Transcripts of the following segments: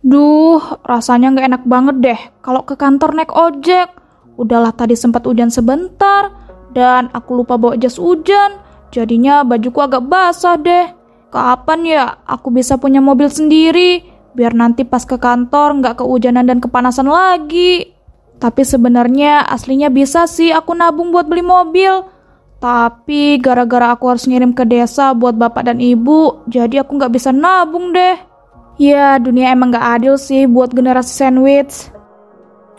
Duh, rasanya nggak enak banget deh kalau ke kantor naik ojek. Udahlah tadi sempat hujan sebentar, dan aku lupa bawa jas hujan, jadinya bajuku agak basah deh. Kapan ya aku bisa punya mobil sendiri, biar nanti pas ke kantor nggak kehujanan dan kepanasan lagi. Tapi sebenarnya aslinya bisa sih aku nabung buat beli mobil. Tapi gara-gara aku harus ngirim ke desa buat bapak dan ibu, jadi aku nggak bisa nabung deh. Ya, dunia emang gak adil sih buat generasi sandwich.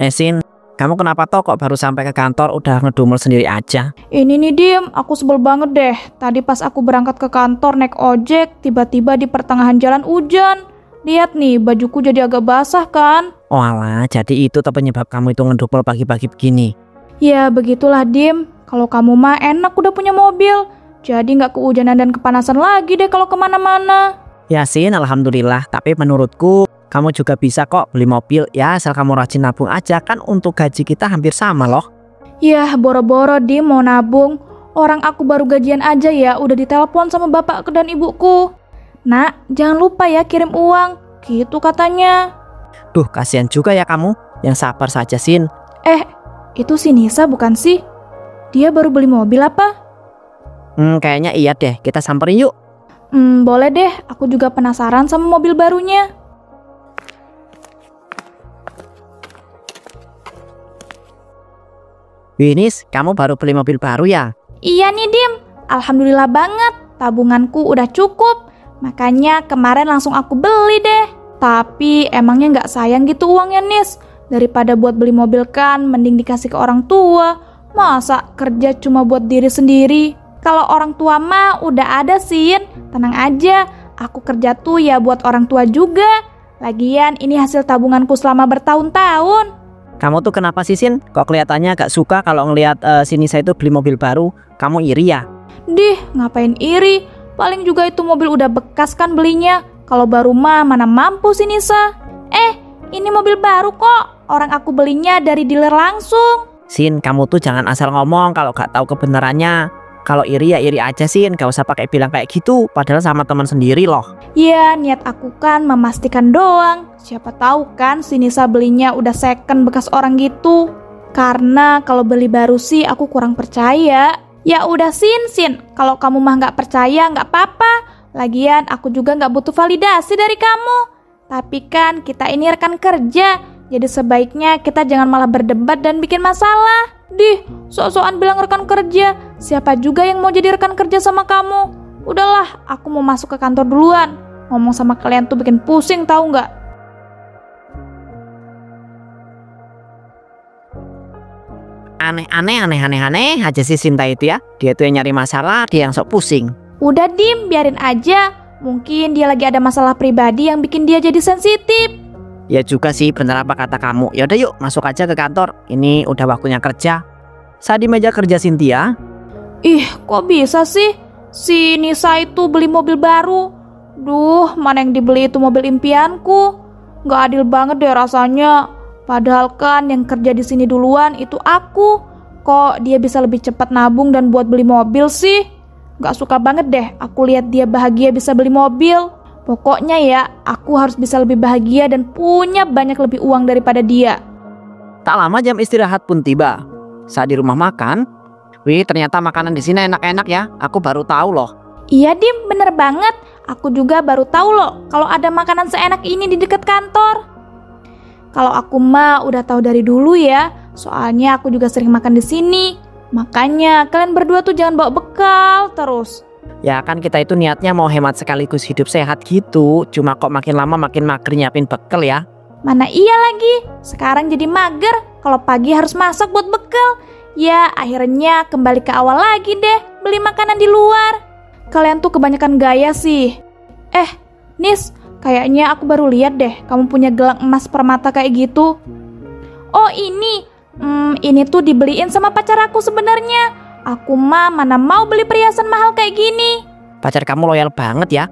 Sin, kamu kenapa toh kok baru sampai ke kantor udah ngedumel sendiri aja? Ini nih Dim, aku sebel banget deh. Tadi pas aku berangkat ke kantor naik ojek, tiba-tiba di pertengahan jalan hujan. Lihat nih, bajuku jadi agak basah kan? Oh alah, jadi itu tuh penyebab kamu itu ngedumel pagi-pagi begini. Ya, begitulah Dim. Kalau kamu mah enak udah punya mobil. Jadi gak kehujanan dan kepanasan lagi deh kalau kemana-mana. Ya Sin, alhamdulillah. Tapi menurutku kamu juga bisa kok beli mobil ya, asal kamu rajin nabung aja, kan untuk gaji kita hampir sama loh. Yah, boro-boro Dim mau nabung. Orang aku baru gajian aja ya udah ditelepon sama bapak dan ibuku. Nak, jangan lupa ya kirim uang, gitu katanya. Duh, kasihan juga ya kamu. Yang sabar saja Sin. Itu si Nisa bukan sih? Dia baru beli mobil apa? Kayaknya iya deh, kita samperin yuk. Boleh deh, aku juga penasaran sama mobil barunya. Winis, kamu baru beli mobil baru ya? Iya nih Dim, alhamdulillah banget, tabunganku udah cukup. Makanya kemarin langsung aku beli deh. Tapi emangnya gak sayang gitu uangnya Nis? Daripada buat beli mobil kan, mending dikasih ke orang tua. Masa kerja cuma buat diri sendiri? Kalau orang tua mah udah ada Sin, tenang aja, aku kerja tuh ya buat orang tua juga. Lagian ini hasil tabunganku selama bertahun-tahun. Kamu tuh kenapa sih Sin? Kok kelihatannya gak suka kalau ngelihat si Nisa itu beli mobil baru? Kamu iri ya? Dih, ngapain iri? Paling juga itu mobil udah bekas kan belinya. Kalau baru mah mana mampu si Nisa. Ini mobil baru kok. Orang aku belinya dari dealer langsung. Sin, kamu tuh jangan asal ngomong kalau gak tahu kebenarannya. Kalau iri ya iri aja Sin, gak usah pakai bilang kayak gitu, padahal sama teman sendiri loh. Ya, niat aku kan memastikan doang. Siapa tahu kan si Nisa belinya udah second bekas orang gitu. Karena kalau beli baru sih aku kurang percaya. Ya udah Sin, kalau kamu mah gak percaya gak apa-apa. Lagian aku juga gak butuh validasi dari kamu. Tapi kan kita ini rekan kerja, jadi sebaiknya kita jangan malah berdebat dan bikin masalah. Dih, sok-sokan bilang rekan kerja. Siapa juga yang mau jadi rekan kerja sama kamu? Udahlah, aku mau masuk ke kantor duluan. Ngomong sama kalian tuh bikin pusing tahu nggak? Aneh aja sih Sinta itu ya. Dia tuh yang nyari masalah, dia yang sok pusing. Udah Dim, biarin aja. Mungkin dia lagi ada masalah pribadi yang bikin dia jadi sensitif. Ya juga sih, bener apa kata kamu. Yaudah yuk, masuk aja ke kantor. Ini udah waktunya kerja. Saat di meja kerja Cynthia. Ih, kok bisa sih? Si Nisa itu beli mobil baru. Duh, mana yang dibeli itu mobil impianku. Gak adil banget deh rasanya. Padahal kan yang kerja di sini duluan itu aku. Kok dia bisa lebih cepat nabung dan buat beli mobil sih? Gak suka banget deh aku lihat dia bahagia bisa beli mobil. Pokoknya ya, aku harus bisa lebih bahagia dan punya banyak lebih uang daripada dia. Tak lama jam istirahat pun tiba. Saat di rumah makan, wih ternyata makanan di sini enak-enak ya. Aku baru tahu loh. Iya Dim, bener banget. Aku juga baru tahu loh kalau ada makanan seenak ini di dekat kantor. Kalau aku mah udah tahu dari dulu ya. Soalnya aku juga sering makan di sini. Makanya kalian berdua tuh jangan bawa bekal terus. Ya kan kita itu niatnya mau hemat sekaligus hidup sehat gitu. Cuma kok makin lama makin mager nyiapin bekal ya. Mana iya lagi, sekarang jadi mager. Kalau pagi harus masak buat bekal. Ya akhirnya kembali ke awal lagi deh, beli makanan di luar. Kalian tuh kebanyakan gaya sih. Nis, kayaknya aku baru lihat deh kamu punya gelang emas permata kayak gitu. Oh ini tuh dibeliin sama pacar aku sebenarnya. Aku mah mana mau beli perhiasan mahal kayak gini. Pacar kamu loyal banget ya.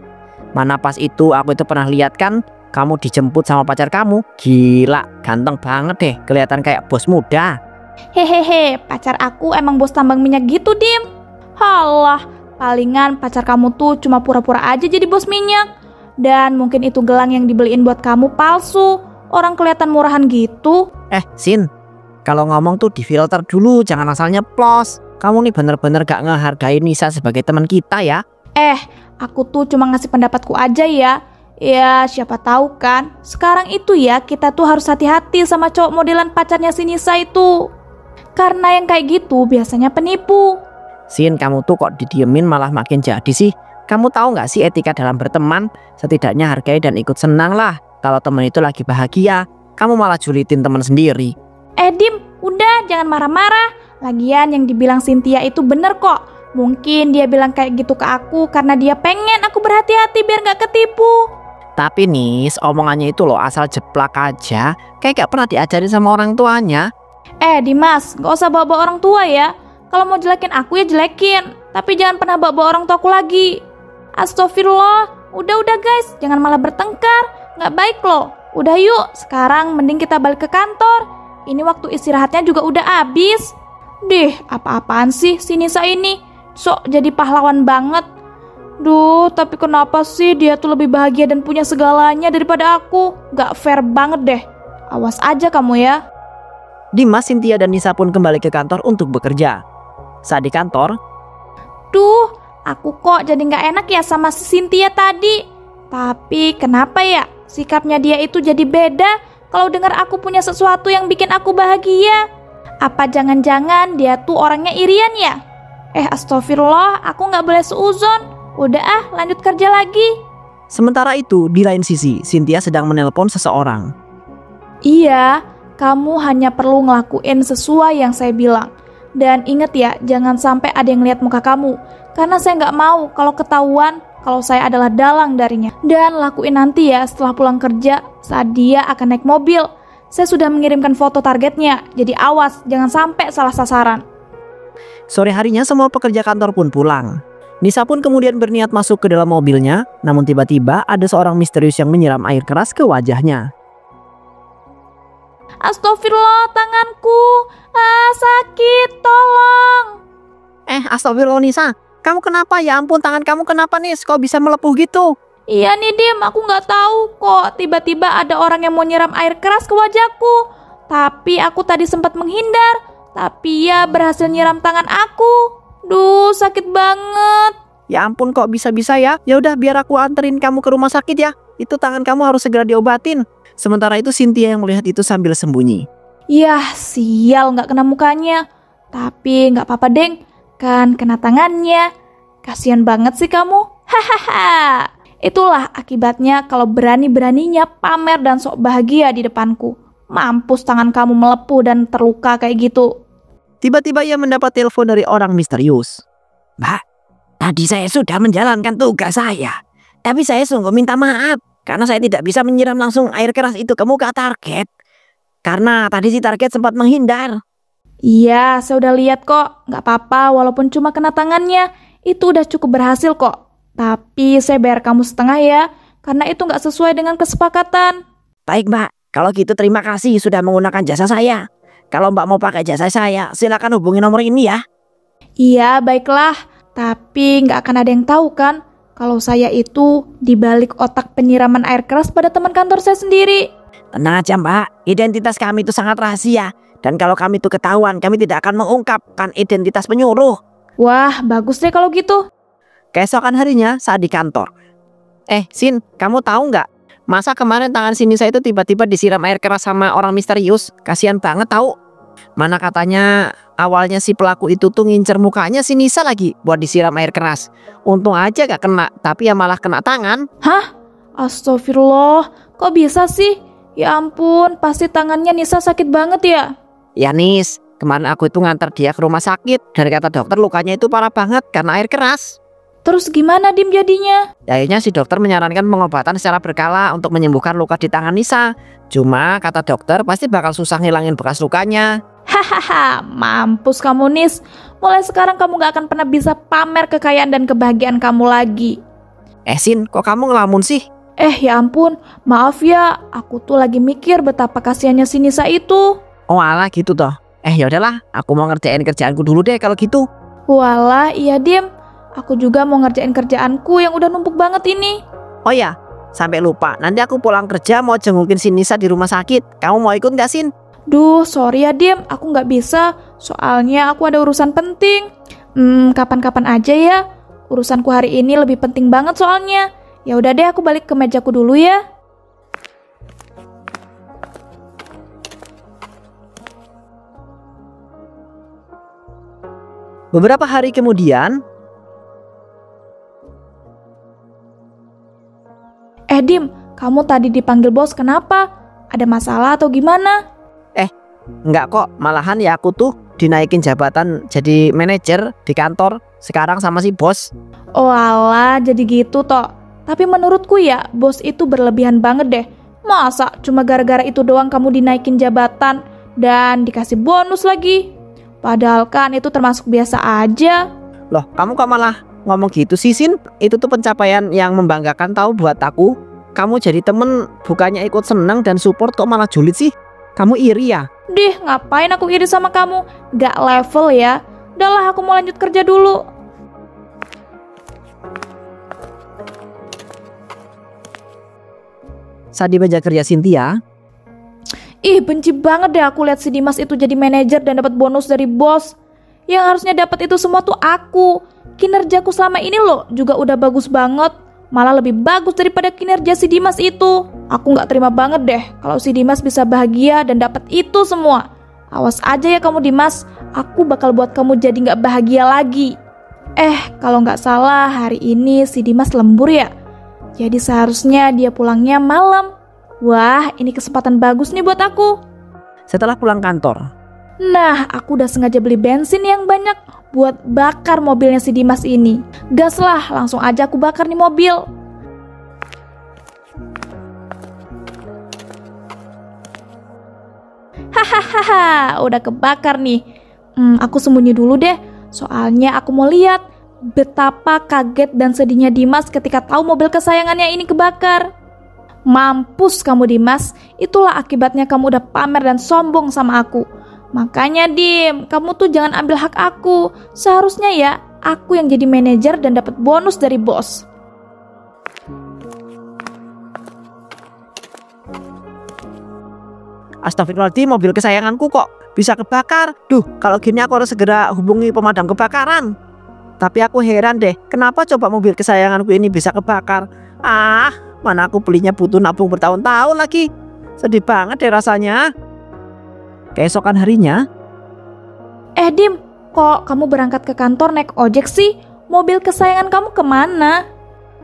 Mana pas itu aku itu pernah lihat kan, kamu dijemput sama pacar kamu. Gila, ganteng banget deh, kelihatan kayak bos muda. Hehehe, pacar aku emang bos tambang minyak gitu Dim. Halah, palingan pacar kamu tuh cuma pura-pura aja jadi bos minyak. Dan mungkin itu gelang yang dibeliin buat kamu palsu. Orang kelihatan murahan gitu. Sin, kalau ngomong tuh difilter dulu, jangan asal nyeplos. Kamu nih bener-bener gak ngehargain Nisa sebagai teman kita ya. Aku tuh cuma ngasih pendapatku aja ya. Ya siapa tahu kan. Sekarang itu ya kita tuh harus hati-hati sama cowok modelan pacarnya si Nisa itu. Karena yang kayak gitu biasanya penipu. Sin, kamu tuh kok didiemin malah makin jadi sih. Kamu tahu gak sih etika dalam berteman? Setidaknya hargai dan ikut senang lah. Kalau teman itu lagi bahagia, kamu malah julitin teman sendiri. Dim, udah jangan marah-marah. Lagian yang dibilang Cynthia itu bener kok. Mungkin dia bilang kayak gitu ke aku karena dia pengen aku berhati-hati biar gak ketipu. Tapi Nis, omongannya itu loh asal jeplak aja. Kayak gak pernah diajarin sama orang tuanya. Dimas, gak usah bawa-bawa orang tua ya. Kalau mau jelekin aku ya jelekin, tapi jangan pernah bawa-bawa orang tuaku lagi. Astagfirullah, udah guys, jangan malah bertengkar, gak baik loh. Udah yuk, sekarang mending kita balik ke kantor. Ini waktu istirahatnya juga udah habis. Deh, apa-apaan sih si Nisa ini? Sok jadi pahlawan banget. Duh, tapi kenapa sih dia tuh lebih bahagia dan punya segalanya daripada aku? Gak fair banget deh. Awas aja kamu ya. Dimas, Cynthia dan Nisa pun kembali ke kantor untuk bekerja. Saat di kantor, Duh, aku kok jadi gak enak ya sama si Cynthia tadi. Tapi kenapa ya sikapnya dia itu jadi beda kalau dengar aku punya sesuatu yang bikin aku bahagia? Apa jangan-jangan dia tuh orangnya irian ya? Astagfirullah, aku gak boleh seuzon. Udah lanjut kerja lagi. sementara itu di lain sisi, Cynthia sedang menelpon seseorang. Iya, kamu hanya perlu ngelakuin sesuai yang saya bilang. Dan ingat ya, jangan sampai ada yang lihat muka kamu. Karena saya nggak mau kalau ketahuan kalau saya adalah dalang darinya. Dan lakuin nanti ya setelah pulang kerja saat dia akan naik mobil. Saya sudah mengirimkan foto targetnya, jadi awas jangan sampai salah sasaran. Sore harinya semua pekerja kantor pun pulang. Nisa pun kemudian berniat masuk ke dalam mobilnya, namun tiba-tiba ada seorang misterius yang menyiram air keras ke wajahnya. Astagfirullah, tanganku. Sakit, tolong. Astagfirullah Nisa, kamu kenapa? Ya ampun, tangan kamu kenapa Nis? Kok bisa melepuh gitu? Iya nih Dim, aku nggak tahu kok tiba-tiba ada orang yang mau nyiram air keras ke wajahku. Tapi aku tadi sempat menghindar, tapi ya berhasil nyiram tangan aku. Duh, sakit banget. Ya ampun, kok bisa-bisa ya? Ya udah, biar aku anterin kamu ke rumah sakit ya. Itu tangan kamu harus segera diobatin. Sementara itu Cynthia yang melihat itu sambil sembunyi. Yah, sial nggak kena mukanya. Tapi nggak apa-apa deng, kan kena tangannya. Kasian banget sih kamu. Hahaha. Itulah akibatnya kalau berani-beraninya pamer dan sok bahagia di depanku. Mampus tangan kamu melepuh dan terluka kayak gitu. Tiba-tiba ia mendapat telepon dari orang misterius. Mbak, tadi saya sudah menjalankan tugas saya. Tapi saya sungguh minta maaf karena saya tidak bisa menyiram langsung air keras itu ke muka target. Karena tadi si target sempat menghindar. Iya, saya udah lihat kok. Nggak apa-apa, walaupun cuma kena tangannya. Itu udah cukup berhasil kok. Tapi saya bayar kamu setengah ya, karena itu nggak sesuai dengan kesepakatan. Baik Mbak, kalau gitu terima kasih sudah menggunakan jasa saya. Kalau Mbak mau pakai jasa saya, silakan hubungi nomor ini ya. Iya, baiklah. Tapi nggak akan ada yang tahu kan, kalau saya itu dibalik otak penyiraman air keras pada teman kantor saya sendiri. Tenang aja Mbak, identitas kami itu sangat rahasia. Dan kalau kami itu ketahuan, kami tidak akan mengungkapkan identitas penyuruh. Wah, bagus deh kalau gitu. Keesokan harinya saat di kantor. Sin, kamu tahu nggak? Masa kemarin tangan si Nisa itu tiba-tiba disiram air keras sama orang misterius? Kasian banget tahu. Mana katanya awalnya si pelaku itu tuh ngincer mukanya si Nisa lagi buat disiram air keras. Untung aja gak kena, tapi ya malah kena tangan. Hah? Astagfirullah, kok bisa sih? Ya ampun, pasti tangannya Nisa sakit banget ya? Ya Nis, kemarin aku itu ngantar dia ke rumah sakit. Dan kata dokter lukanya itu parah banget karena air keras. Terus gimana Dim jadinya? Akhirnya si dokter menyarankan pengobatan secara berkala untuk menyembuhkan luka di tangan Nisa. Cuma kata dokter pasti bakal susah ngilangin bekas lukanya. Hahaha, mampus kamu Nis. Mulai sekarang kamu gak akan pernah bisa pamer kekayaan dan kebahagiaan kamu lagi. Sin, kok kamu ngelamun sih? Ya ampun, maaf ya. Aku tuh lagi mikir betapa kasihannya si Nisa itu. Oh alah gitu toh. Ya udahlah, aku mau ngerjain kerjaanku dulu deh kalau gitu. Walah, iya Dim. Aku juga mau ngerjain kerjaanku yang udah numpuk banget ini. Oh ya, sampai lupa. Nanti aku pulang kerja mau jengukin si Nisa di rumah sakit. Kamu mau ikut nggak, Sin? Duh, sorry ya Dim, aku nggak bisa. Soalnya aku ada urusan penting. Kapan-kapan aja ya. Urusanku hari ini lebih penting banget soalnya. Ya udah deh, aku balik ke mejaku dulu ya. Beberapa hari kemudian, Dim, kamu tadi dipanggil bos kenapa? Ada masalah atau gimana? enggak kok, malahan ya aku tuh dinaikin jabatan jadi manajer di kantor sekarang sama si bos. Oh alah, jadi gitu toh. Tapi menurutku ya, bos itu berlebihan banget deh. Masa cuma gara-gara itu doang kamu dinaikin jabatan dan dikasih bonus lagi? Padahal kan itu termasuk biasa aja. Loh, kamu kok malah ngomong gitu sih, Sin? Itu tuh pencapaian yang membanggakan tahu buat aku. Kamu jadi temen bukannya ikut seneng dan support kok malah julid sih? Kamu iri ya? Dih, ngapain aku iri sama kamu? Gak level ya. Udahlah, aku mau lanjut kerja dulu. Saat di meja kerja Cynthia, Ih, benci banget deh aku lihat si Dimas itu jadi manajer dan dapat bonus dari bos. Yang harusnya dapat itu semua tuh aku. Kinerjaku selama ini loh juga udah bagus banget. Malah lebih bagus daripada kinerja si Dimas itu. Aku gak terima banget deh kalau si Dimas bisa bahagia dan dapat itu semua. Awas aja ya kamu Dimas, aku bakal buat kamu jadi gak bahagia lagi. Kalau gak salah hari ini si Dimas lembur ya. Jadi seharusnya dia pulangnya malam. Wah, ini kesempatan bagus nih buat aku. setelah pulang kantor, Nah, aku udah sengaja beli bensin yang banyak buat bakar mobilnya si Dimas ini. Gas lah, langsung aja aku bakar nih mobil. Hahaha, udah kebakar nih. Aku sembunyi dulu deh. Soalnya aku mau lihat betapa kaget dan sedihnya Dimas ketika tahu mobil kesayangannya ini kebakar. Mampus kamu Dimas, itulah akibatnya kamu udah pamer dan sombong sama aku. Makanya Dim, kamu tuh jangan ambil hak aku. Seharusnya ya, aku yang jadi manajer dan dapat bonus dari bos. Astagfirullahaladzim, mobil kesayanganku kok bisa kebakar. Duh, kalau gini aku harus segera hubungi pemadam kebakaran. Tapi aku heran deh, kenapa coba mobil kesayanganku ini bisa kebakar? Mana aku belinya butuh nabung bertahun-tahun lagi. Sedih banget deh rasanya. Keesokan harinya, Dim, kok kamu berangkat ke kantor naik ojek sih? Mobil kesayangan kamu kemana?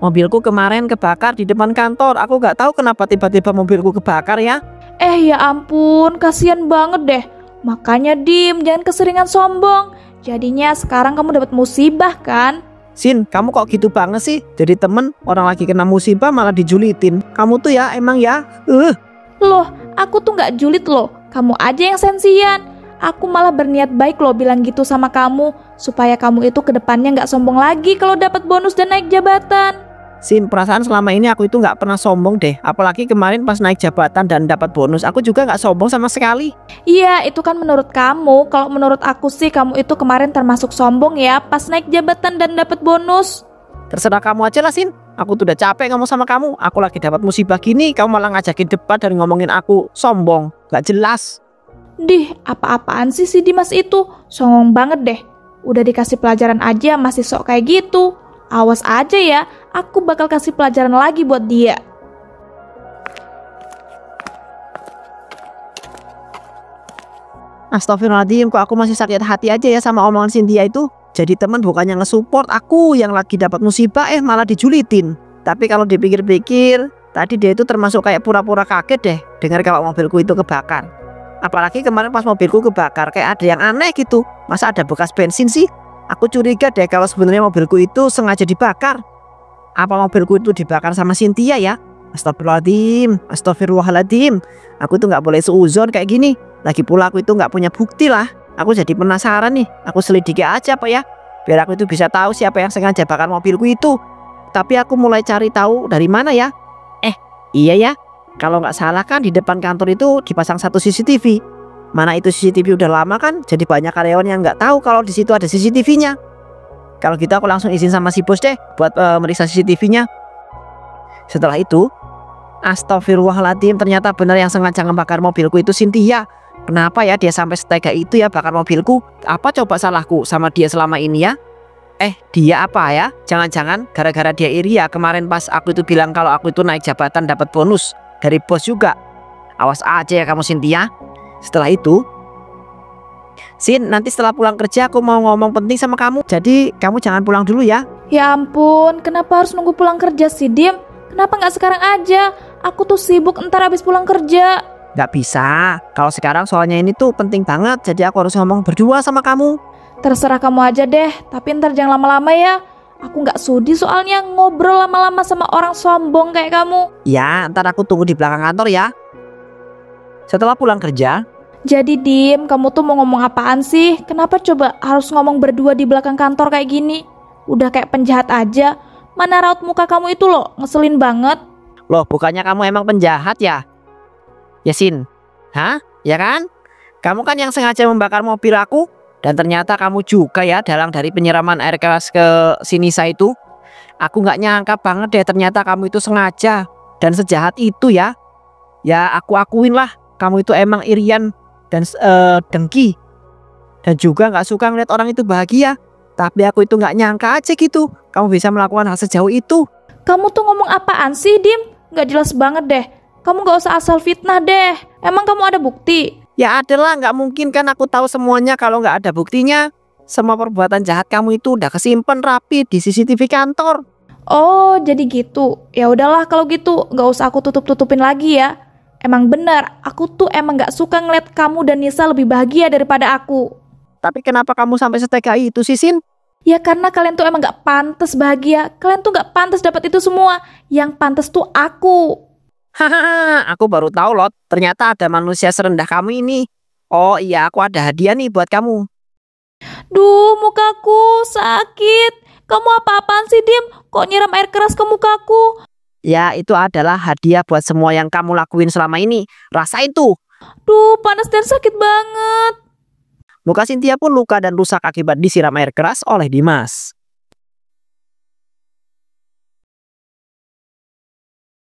mobilku kemarin kebakar di depan kantor. Aku gak tahu kenapa tiba-tiba mobilku kebakar ya. Ya ampun, kasihan banget deh. Makanya Dim, jangan keseringan sombong. Jadinya sekarang kamu dapat musibah kan? Sin, kamu kok gitu banget sih? Jadi temen, orang lagi kena musibah malah dijulitin. Kamu tuh ya emang ya Loh, aku tuh gak julid loh. Kamu aja yang sensian. Aku malah berniat baik loh bilang gitu sama kamu, supaya kamu itu kedepannya gak sombong lagi kalau dapat bonus dan naik jabatan. Sin, perasaan selama ini aku itu gak pernah sombong deh. Apalagi kemarin pas naik jabatan dan dapat bonus, aku juga gak sombong sama sekali. Iya, itu kan menurut kamu. Kalau menurut aku sih kamu itu kemarin termasuk sombong ya pas naik jabatan dan dapat bonus. Terserah kamu aja lah, Sin. Aku tuh udah capek ngomong sama kamu. Aku lagi dapat musibah gini, kamu malah ngajakin debat dan ngomongin aku sombong. Gak jelas. Dih, apa-apaan sih si Dimas itu? Songong banget deh. Udah dikasih pelajaran aja masih sok kayak gitu. Awas aja ya, aku bakal kasih pelajaran lagi buat dia. Astagfirullahaladzim, kok aku masih sakit hati aja ya sama omongan Cynthia itu. Jadi teman bukannya nge-support aku yang lagi dapat musibah malah dijulitin. Tapi kalau dipikir-pikir, tadi dia itu termasuk kayak pura-pura kaget deh dengar kalau mobilku itu kebakar. Apalagi kemarin pas mobilku kebakar kayak ada yang aneh gitu. Masa ada bekas bensin sih? Aku curiga deh kalau sebenarnya mobilku itu sengaja dibakar. Apa mobilku itu dibakar sama Cynthia ya? Astagfirullahaladzim, astagfirullahaladzim. Aku tuh gak boleh seuzon kayak gini. Lagi pula aku itu gak punya bukti lah. Aku jadi penasaran nih. Aku selidiki aja apa ya, biar aku itu bisa tahu siapa yang sengaja bakar mobilku itu. Tapi aku mulai cari tahu dari mana ya. Iya ya, kalau nggak salah kan di depan kantor itu dipasang satu CCTV. Mana itu CCTV udah lama kan, jadi banyak karyawan yang nggak tahu kalau di situ ada CCTV-nya. Kalau gitu aku langsung izin sama si bos deh buat meriksa CCTV-nya. Setelah itu Astagfirullahaladzim, ternyata benar yang sengaja ngebakar mobilku itu Cynthia. Kenapa ya dia sampai setega itu ya bakar mobilku? Apa coba salahku sama dia selama ini ya? Dia apa ya? Jangan-jangan gara-gara dia iri ya kemarin pas aku itu bilang kalau aku itu naik jabatan dapat bonus dari bos juga. Awas aja ya kamu Cynthia. Setelah itu, Sin, nanti setelah pulang kerja aku mau ngomong penting sama kamu. Jadi kamu jangan pulang dulu ya. Ya ampun, kenapa harus nunggu pulang kerja sih, Dim? Kenapa nggak sekarang aja? Aku tuh sibuk ntar habis pulang kerja. Gak bisa, kalau sekarang soalnya ini tuh penting banget. Jadi aku harus ngomong berdua sama kamu. Terserah kamu aja deh, tapi ntar jangan lama-lama ya. Aku nggak sudi soalnya ngobrol lama-lama sama orang sombong kayak kamu. Ya, ntar aku tunggu di belakang kantor ya. Setelah pulang kerja, Jadi Dim, kamu tuh mau ngomong apaan sih? Kenapa coba harus ngomong berdua di belakang kantor kayak gini? Udah kayak penjahat aja. Mana raut muka kamu itu loh, ngeselin banget. loh bukannya kamu emang penjahat ya? Yasin, hah? Ya kan? Kamu kan yang sengaja membakar mobil aku. Dan ternyata kamu juga ya dalang dari penyiraman air keras ke Sinisa itu. Aku gak nyangka banget deh ternyata kamu itu sengaja dan sejahat itu ya. Ya aku akuin lah, kamu itu emang irian dan dengki. Dan juga gak suka ngeliat orang itu bahagia. Tapi aku itu gak nyangka aja gitu kamu bisa melakukan hal sejauh itu. Kamu tuh ngomong apaan sih, Dim? Gak jelas banget deh. Kamu gak usah asal fitnah deh. Emang kamu ada bukti? Ya adalah, gak mungkin kan aku tahu semuanya kalau gak ada buktinya. Semua perbuatan jahat kamu itu udah kesimpan rapi di CCTV kantor. Oh, jadi gitu. Ya udahlah kalau gitu, gak usah aku tutup-tutupin lagi ya. Emang bener, aku tuh emang gak suka ngeliat kamu dan Nisa lebih bahagia daripada aku. Tapi kenapa kamu sampai setega itu sih, Sin? Ya karena kalian tuh emang gak pantas bahagia. Kalian tuh gak pantas dapat itu semua. Yang pantas tuh aku. Hahaha, aku baru tahu loh, ternyata ada manusia serendah kamu ini. Oh iya, aku ada hadiah nih buat kamu. Duh, mukaku sakit. Kamu apa-apaan sih, Dim? Kok nyiram air keras ke mukaku? Ya, itu adalah hadiah buat semua yang kamu lakuin selama ini. Rasain tuh. Duh, panas dan sakit banget. Muka Cynthia pun luka dan rusak akibat disiram air keras oleh Dimas.